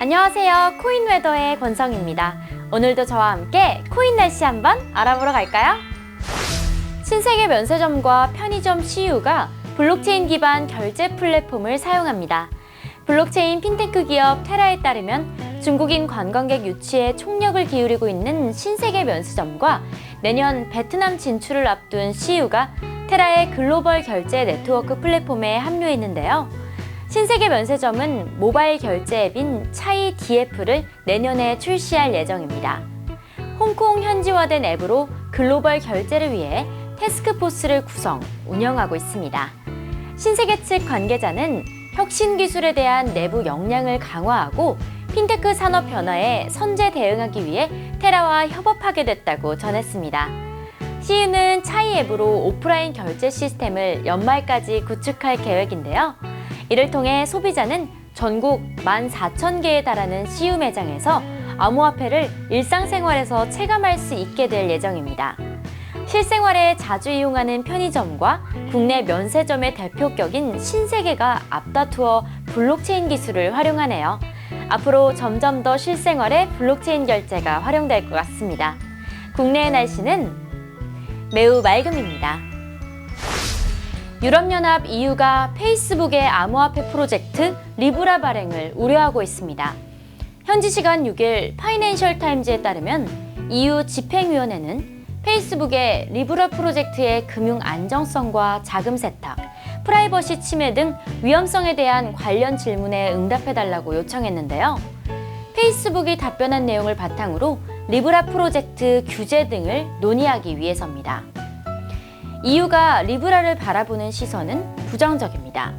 안녕하세요. 코인웨더의 권성입니다. 오늘도 저와 함께 코인 날씨 한번 알아보러 갈까요? 신세계 면세점과 편의점 CU가 블록체인 기반 결제 플랫폼을 사용합니다. 블록체인 핀테크 기업 테라에 따르면 중국인 관광객 유치에 총력을 기울이고 있는 신세계 면세점과 내년 베트남 진출을 앞둔 CU가 테라의 글로벌 결제 네트워크 플랫폼에 합류했는데요. 신세계 면세점은 모바일 결제 앱인 차이 DF를 내년에 출시할 예정입니다. 홍콩 현지화된 앱으로 글로벌 결제를 위해 태스크포스를 구성, 운영하고 있습니다. 신세계 측 관계자는 혁신 기술에 대한 내부 역량을 강화하고 핀테크 산업 변화에 선제 대응하기 위해 테라와 협업하게 됐다고 전했습니다. CU는 차이 앱으로 오프라인 결제 시스템을 연말까지 구축할 계획인데요. 이를 통해 소비자는 전국 14,000개에 달하는 CU 매장에서 암호화폐를 일상생활에서 체감할 수 있게 될 예정입니다. 실생활에 자주 이용하는 편의점과 국내 면세점의 대표격인 신세계가 앞다투어 블록체인 기술을 활용하네요. 앞으로 점점 더 실생활에 블록체인 결제가 활용될 것 같습니다. 국내의 날씨는 매우 맑음입니다. 유럽연합 EU가 페이스북의 암호화폐 프로젝트 리브라 발행을 우려하고 있습니다. 현지 시간 6일 파이낸셜 타임즈에 따르면 EU 집행위원회는 페이스북의 리브라 프로젝트의 금융 안정성과 자금 세탁, 프라이버시 침해 등 위험성에 대한 관련 질문에 응답해달라고 요청했는데요. 페이스북이 답변한 내용을 바탕으로 리브라 프로젝트 규제 등을 논의하기 위해서입니다. EU가 리브라를 바라보는 시선은 부정적입니다.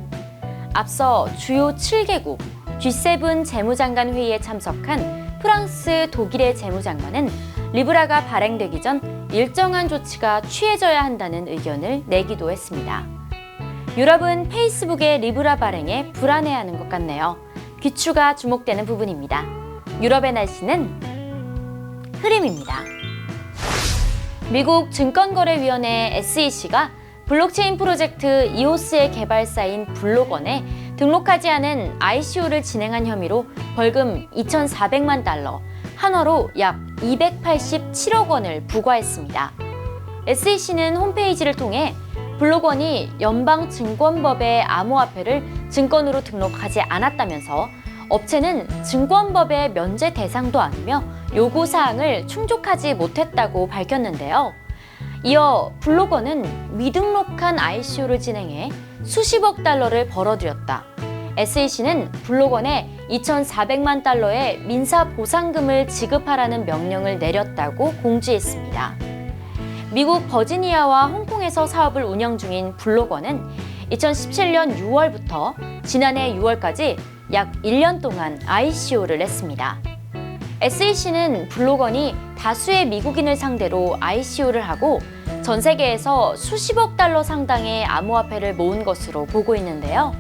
앞서 주요 7개국 G7 재무장관 회의에 참석한 프랑스, 독일의 재무장관은 리브라가 발행되기 전 일정한 조치가 취해져야 한다는 의견을 내기도 했습니다. 유럽은 페이스북의 리브라 발행에 불안해하는 것 같네요. 귀추가 주목되는 부분입니다. 유럽의 날씨는 흐림입니다. 미국 증권거래위원회 SEC가 블록체인 프로젝트 이오스의 개발사인 블록원에 등록하지 않은 ICO를 진행한 혐의로 벌금 2,400만 달러, 한화로 약 287억 원을 부과했습니다. SEC는 홈페이지를 통해 블록원이 연방증권법의 암호화폐를 증권으로 등록하지 않았다면서 업체는 증권법의 면제 대상도 아니며 요구사항을 충족하지 못했다고 밝혔는데요. 이어 블록원은 미등록한 ICO를 진행해 수십억 달러를 벌어들였다. SEC는 블록원에 2,400만 달러의 민사 보상금을 지급하라는 명령을 내렸다고 공지했습니다. 미국 버지니아와 홍콩에서 사업을 운영 중인 블록원은 2017년 6월부터 지난해 6월까지 약 1년 동안 ICO를 했습니다. SEC는 블록원이 다수의 미국인을 상대로 ICO를 하고 전 세계에서 수십억 달러 상당의 암호화폐를 모은 것으로 보고 있는데요.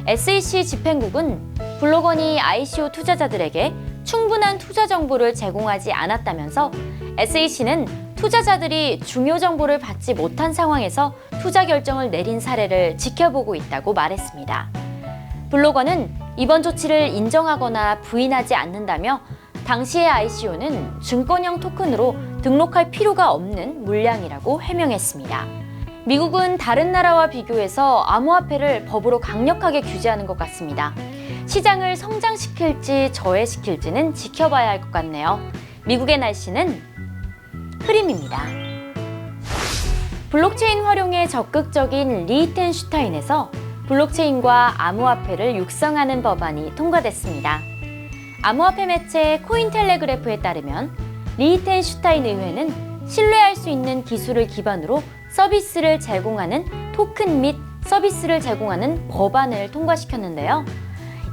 SEC 집행국은 블록원이 ICO 투자자들에게 충분한 투자 정보를 제공하지 않았다면서 SEC는 투자자들이 중요 정보를 받지 못한 상황에서 투자 결정을 내린 사례를 지켜보고 있다고 말했습니다. 블록원은 이번 조치를 인정하거나 부인하지 않는다며 당시의 ICO는 증권형 토큰으로 등록할 필요가 없는 물량이라고 해명했습니다. 미국은 다른 나라와 비교해서 암호화폐를 법으로 강력하게 규제하는 것 같습니다. 시장을 성장시킬지 저해시킬지는 지켜봐야 할 것 같네요. 미국의 날씨는 흐림입니다. 블록체인 활용에 적극적인 리히텐슈타인에서 블록체인과 암호화폐를 육성하는 법안이 통과됐습니다. 암호화폐 매체 코인텔레그래프에 따르면 리히텐슈타인 의회는 신뢰할 수 있는 기술을 기반으로 서비스를 제공하는 토큰 및 서비스를 제공하는 법안을 통과시켰는데요.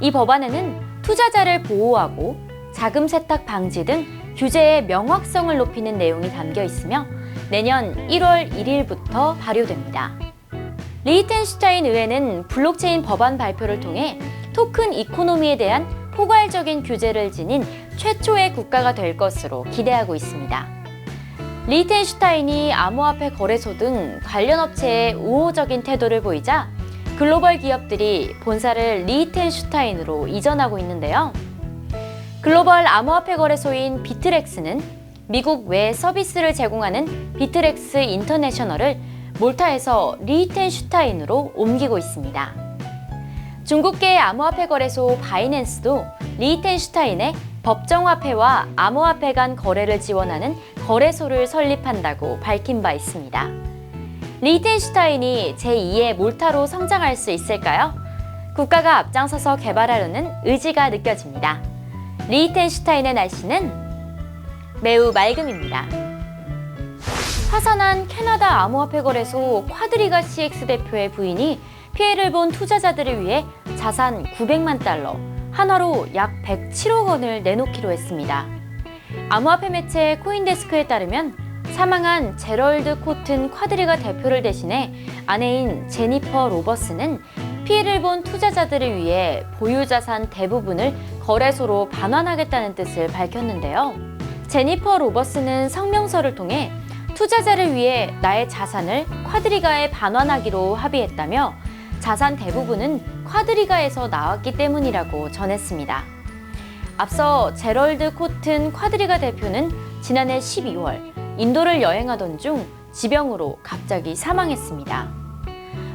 이 법안에는 투자자를 보호하고 자금 세탁 방지 등 규제의 명확성을 높이는 내용이 담겨 있으며 내년 1월 1일부터 발효됩니다. 리히텐슈타인 의회는 블록체인 법안 발표를 통해 토큰 이코노미에 대한 포괄적인 규제를 지닌 최초의 국가가 될 것으로 기대하고 있습니다. 리히텐슈타인이 암호화폐 거래소 등 관련 업체에 우호적인 태도를 보이자 글로벌 기업들이 본사를 리히텐슈타인으로 이전하고 있는데요. 글로벌 암호화폐 거래소인 비트렉스는 미국 외 서비스를 제공하는 비트렉스 인터내셔널을 몰타에서 리히텐슈타인으로 옮기고 있습니다. 중국계 암호화폐 거래소 바이낸스도 리히텐슈타인에 법정화폐와 암호화폐 간 거래를 지원하는 거래소를 설립한다고 밝힌 바 있습니다. 리히텐슈타인이 제2의 몰타로 성장할 수 있을까요? 국가가 앞장서서 개발하려는 의지가 느껴집니다. 리히텐슈타인의 날씨는 매우 맑음입니다. 파산한 캐나다 암호화폐 거래소 쿼드리가 CX 대표의 부인이 피해를 본 투자자들을 위해 자산 900만 달러, 한화로 약 107억 원을 내놓기로 했습니다. 암호화폐 매체 코인데스크에 따르면 사망한 제럴드 코튼 쿼드리가 대표를 대신해 아내인 제니퍼 로버스는 피해를 본 투자자들을 위해 보유 자산 대부분을 거래소로 반환하겠다는 뜻을 밝혔는데요. 제니퍼 로버스는 성명서를 통해 투자자를 위해 나의 자산을 쿼드리가에 반환하기로 합의했다며 자산 대부분은 쿼드리가에서 나왔기 때문이라고 전했습니다. 앞서 제럴드 코튼 쿼드리가 대표는 지난해 12월 인도를 여행하던 중 지병으로 갑자기 사망했습니다.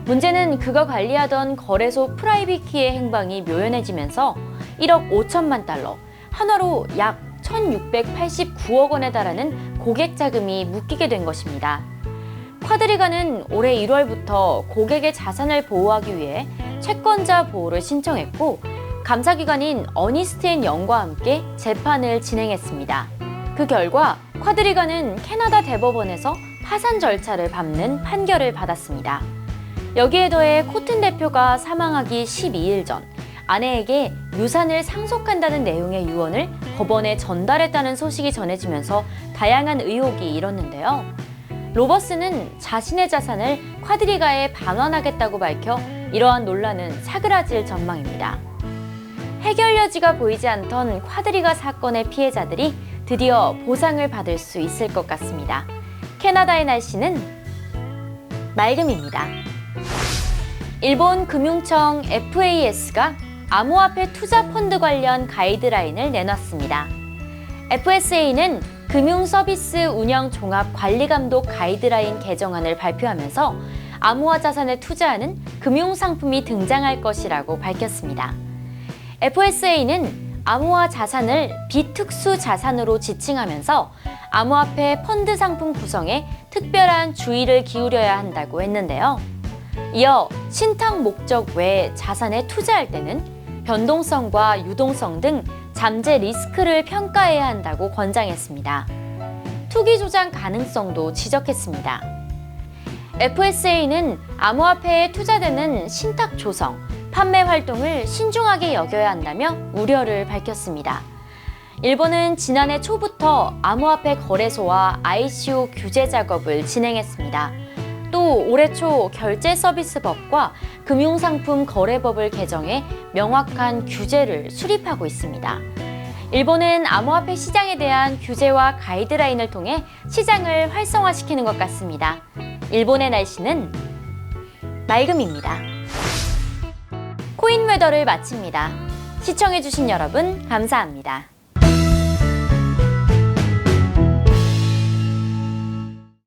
문제는 그가 관리하던 거래소 프라이빗키의 행방이 묘연해지면서 1억 5천만 달러, 한화로 약 1,689억 원에 달하는 고객 자금이 묶이게 된 것입니다. 쿼드리가는 올해 1월부터 고객의 자산을 보호하기 위해 채권자 보호를 신청했고 감사기관인 어니스트앤영과 함께 재판을 진행했습니다. 그 결과 쿼드리가는 캐나다 대법원에서 파산 절차를 밟는 판결을 받았습니다. 여기에 더해 코튼 대표가 사망하기 12일 전 아내에게 유산을 상속한다는 내용의 유언을 법원에 전달했다는 소식이 전해지면서 다양한 의혹이 일었는데요. 로버스는 자신의 자산을 쿼드리가에 반환하겠다고 밝혀 이러한 논란은 사그라질 전망입니다. 해결 여지가 보이지 않던 쿼드리가 사건의 피해자들이 드디어 보상을 받을 수 있을 것 같습니다. 캐나다의 날씨는 맑음입니다. 일본 금융청 FAS가 암호화폐 투자 펀드 관련 가이드라인을 내놨습니다. FSA는 금융서비스 운영 종합 관리 감독 가이드라인 개정안을 발표하면서 암호화 자산에 투자하는 금융상품이 등장할 것이라고 밝혔습니다. FSA는 암호화 자산을 비특수 자산으로 지칭하면서 암호화폐 펀드 상품 구성에 특별한 주의를 기울여야 한다고 했는데요. 이어 신탁 목적 외 자산에 투자할 때는 변동성과 유동성 등 잠재 리스크를 평가해야 한다고 권장했습니다. 투기 조장 가능성도 지적했습니다. FSA는 암호화폐에 투자되는 신탁 조성, 판매 활동을 신중하게 여겨야 한다며 우려를 밝혔습니다. 일본은 지난해 초부터 암호화폐 거래소와 ICO 규제 작업을 진행했습니다. 또 올해 초 결제서비스법과 금융상품 거래법을 개정해 명확한 규제를 수립하고 있습니다. 일본은 암호화폐 시장에 대한 규제와 가이드라인을 통해 시장을 활성화시키는 것 같습니다. 일본의 날씨는 맑음입니다. 코인웨더를 마칩니다. 시청해주신 여러분 감사합니다.